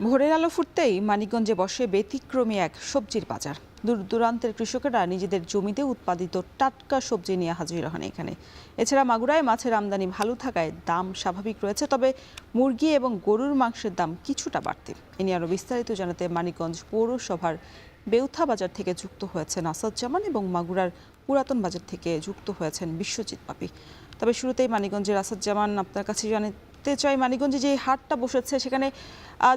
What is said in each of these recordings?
ভোরের আলো ফুটতেই মানিকগঞ্জে বসে ব্যতিক্রমী এক সবজির বাজার। দূর দূরান্তের কৃষকেরা নিজেদের জমিতে উৎপাদিত টাটকা সবজি নিয়ে হাজির হন এখানে। এছাড়া মাগুরায় মাছের আমদানি ভালো থাকায় দাম স্বাভাবিক রয়েছে, তবে মুরগি এবং গরুর মাংসের দাম কিছুটা বাড়তি। এ নিয়ে আরও বিস্তারিত জানাতে মানিকগঞ্জ পৌরসভার বেউথা বাজার থেকে যুক্ত হয়েছেন আসাদুজ্জামান এবং মাগুরার পুরাতন বাজার থেকে যুক্ত হয়েছেন বিশ্বজিৎ পাপি। তবে শুরুতেই মানিকগঞ্জের আসাদুজ্জামান, আপনার কাছে জানতে চাই, মানিকগঞ্জে যে হাটটা বসেছে সেখানে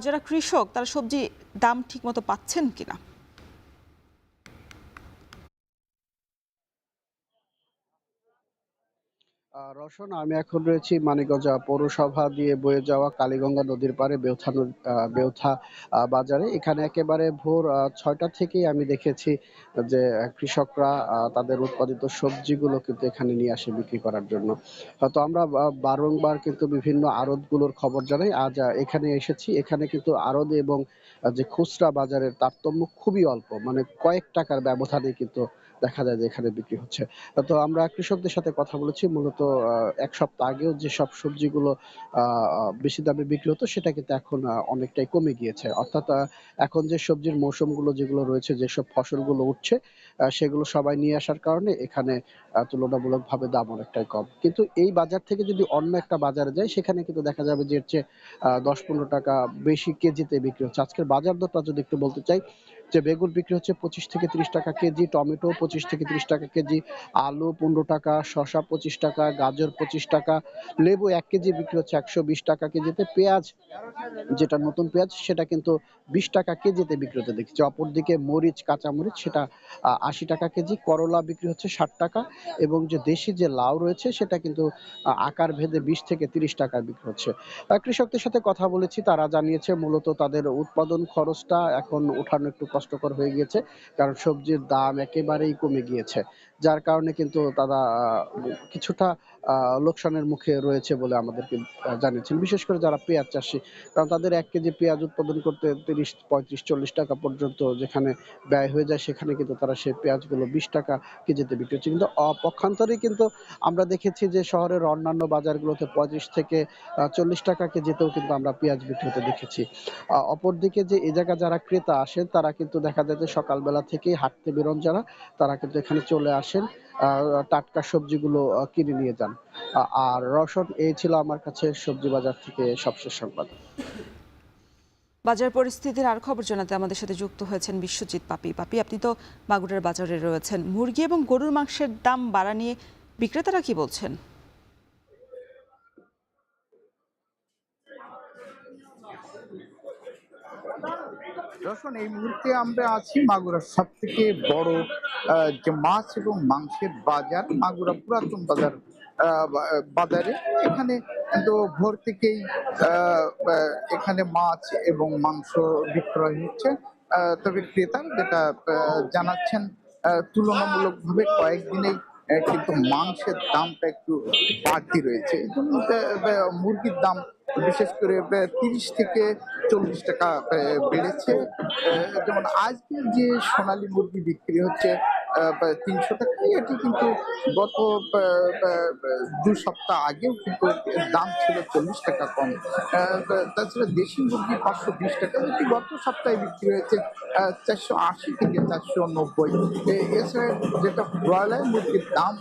যারা কৃষক তারা সবজি দাম ঠিকমতো পাচ্ছেন কিনা? রওশন, আমি এখন রয়েছি মানিকগঞ্জ পৌরসভা দিয়ে বয়ে যাওয়া কালীগঙ্গা নদীর পাড়ে বেউথা বাজারে। এখানে একেবারে ভোর ৬টা থেকেই আমি দেখেছি যে কৃষকরা তাদের উৎপাদিত সবজিগুলো কিন্তু এখানে নিয়ে আসে বিক্রি করার জন্য। তো আমরা বারংবার কিন্তু বিভিন্ন আড়তগুলোর খবর জানাই। আজ এখানে এসেছি। এখানে কিন্তু আড়ত এবং যে খুচরা বাজারের তারতম্য খুবই অল্প, মানে কয়েক টাকার ব্যবধানে কিন্তু দেখা যায় যে এখানে বিক্রি হচ্ছে। তো আমরা কৃষকদের সাথে কথা বলেছি। মূলত ১ সপ্তাহ আগেও যেসব সবজিগুলো বেশি দামে বিক্রি হতো সেটা কিন্তু এখন অনেকটাই কমে গিয়েছে। অর্থাৎ এখন যে সবজির মৌসুমগুলো যেগুলো রয়েছে, যেসব ফসলগুলো উঠছে সেগুলো সবাই নিয়ে আসার কারণে এখানে তুলনামূলকভাবে দাম অনেকটাই কম। কিন্তু এই বাজার থেকে যদি অন্য একটা বাজারে যাই সেখানে কিন্তু দেখা যাবে যে এর চেয়ে ১০-১৫ টাকা বেশি কেজিতে বিক্রি হচ্ছে। আজকের বাজার দরটা যদি একটু বলতে চাই, যে বেগুন বিক্রি হচ্ছে ২৫ থেকে ৩০ টাকা কেজি, টমেটো ২৫ থেকে ৩০ টাকা কেজি, আলু ১৫ টাকা, শসা ২৫ টাকা, গাজর ২৫ টাকা, লেবু ১ কেজি বিক্রি হচ্ছে ১২০ টাকা কেজিতে, পেঁয়াজ যেটা নতুন পেঁয়াজ সেটা কিন্তু ২০ টাকা কেজিতে বিক্রি হতে দেখছি। অপরদিকে মরিচ, কাঁচা মরিচ সেটা ৮০ টাকা কেজি, করলা বিক্রি হচ্ছে ৬০ টাকা এবং যে দেশি যে লাউ রয়েছে সেটা কিন্তু আকার ভেদে ২০ থেকে ৩০ টাকায় বিক্রি হচ্ছে। কৃষকদের সাথে কথা বলেছি, তারা জানিয়েছে মূলত তাদের উৎপাদন খরচটা এখন ওঠানো একটু কষ্টকর হয়ে গিয়েছে। কারণ সবজির দাম একেবারেই কমে গিয়েছে। যার কারণে কিন্তু তারা কিছুটা লোকসানের মুখে রয়েছে বলে আমাদেরকে জানিয়েছেন। বিশেষ করে যারা পেঁয়াজ চাষী, কারণ তাদের ১ কেজি পেঁয়াজ উৎপাদন করতে ৩০, ৩৫, ৪০ টাকা পর্যন্ত যেখানে ব্যয় হয়ে যায় সেখানে কিন্তু তারা সেই পেঁয়াজগুলো ২০ টাকা কেজিতে বিক্রি হচ্ছে। কিন্তু পক্ষান্তরে কিন্তু আমরা দেখেছি যে শহরের অন্যান্য বাজারগুলোতে ৩৫ থেকে ৪০ টাকা কেজিতেও কিন্তু আমরা পেঁয়াজ বিক্রি হতে দেখেছি। অপরদিকে যে এ জায়গায় যারা ক্রেতা আসেন তারা কিন্তু দেখা যায় যে সকালবেলা থেকেই হাঁটতে বেরোন যারা, তারা কিন্তু এখানে চলে আসেন, টাটকা সবজিগুলো কিনে নিয়ে যান। আর রওশন, এই ছিল আমার কাছে সবজি বাজার থেকে সবশেষ সংবাদ। বাজার পরিস্থিতির আর খবর জানাতে আমাদের সাথে যুক্ত হয়েছেন বিশ্বজিৎ পাপি। পাপি, আপনি তো মাগুরার বাজারে রয়েছেন। মুরগি এবং গরুর মাংসের দাম বাড়া নিয়ে বিক্রেতারা কি বলছেন? যখন এই মুহূর্তে আমরা আছি মাগুরার সব থেকে বড় যে মাছ এবং মাংসের বাজার, মাগুরা পুরাতন বাজার বাজারে। এখানে কিন্তু ভোর থেকেই এখানে মাছ এবং মাংস বিক্রয় হচ্ছে। তবে ক্রেতা যেটা জানাচ্ছেন, তুলনামূলকভাবে কয়েকদিনেই কিন্তু মাংসের দামটা একটু বাড়তি রয়েছে। যেমন মুরগির দাম বিশেষ করে ৩০ থেকে ৪০ টাকা বেড়েছে। যেমন আজকে যে সোনালী মুরগি বিক্রি হচ্ছে ৩০০ টাকা, এটি কিন্তু গত ২ সপ্তাহ আগেও কিন্তু এর দাম ছিল ৪০ টাকা কম। তাছাড়া দেশি মুরগি ৫২০ টাকা, যেটি গত সপ্তাহে বিক্রি হয়েছে ৪৮০ থেকে ৪৯০। এছাড়া যেটা ব্রয়লার মুরগির দাম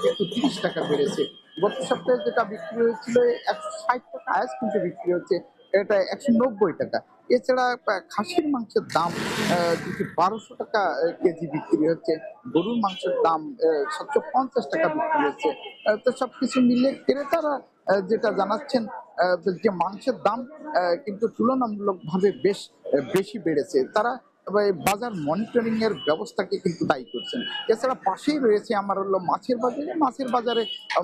কিন্তু ৩০ টাকা বেড়েছে। গত সপ্তাহে যেটা বিক্রি হয়েছিল ১৬০ টাকা, আজ কিন্তু বিক্রি হচ্ছে এটা ১৯০ টাকা। এছাড়া খাসির মাংসের দাম ১২০০ টাকা কেজি বিক্রি হচ্ছে। গরুর মাংসের দাম ৭৫০ টাকা বিক্রি হচ্ছে। তো সবকিছু মিলে ক্রেতারা যেটা জানাচ্ছেন, যে মাংসের দাম কিন্তু তুলনামূলকভাবে বেশ বেশি বেড়েছে। তারা বাজার মনিটরিং এর ব্যবস্থাকে কিন্তু দায়ী করছেন। এছাড়া পাশেই রয়েছে আমার হলো মাছের বাজারে।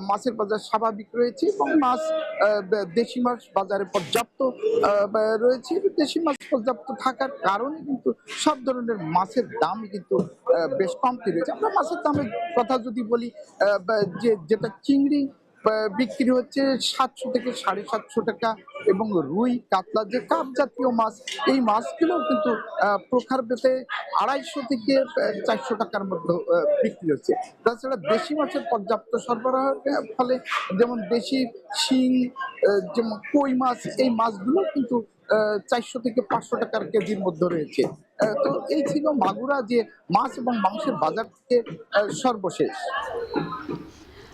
মাছের বাজার স্বাভাবিক রয়েছে এবং মাছ, দেশি মাছ বাজারে পর্যাপ্ত রয়েছে। দেশি মাছ পর্যাপ্ত থাকার কারণে কিন্তু সব ধরনের মাছের দামই কিন্তু বেশ কমতি রয়েছে। আমরা মাছের দামের কথা যদি বলি, যেটা চিংড়ি বিক্রি হচ্ছে ৭০০ থেকে ৭৫০ টাকা এবং রুই, কাতলা যে কাপ জাতীয় মাছ, এই মাছগুলো কিন্তু প্রকার ভেদে ২৫০ থেকে ৪০০ টাকার মধ্যে বিক্রি হচ্ছে। তাছাড়া দেশি মাছের পর্যাপ্ত সরবরাহের ফলে যেমন দেশি শিং, যেমন কই মাছ, এই মাছগুলো কিন্তু 400 থেকে 500 টাকার কেজির মধ্যে রয়েছে। তো এই ছিল মাগুরা যে মাছ এবং মাংসের বাজার থেকে সর্বশেষ।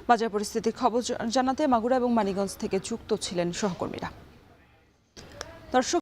বাজার পরিস্থিতির খবর জানাতে মাগুরা এবং মানিকগঞ্জ থেকে যুক্ত ছিলেন সহকর্মীরা। দর্শক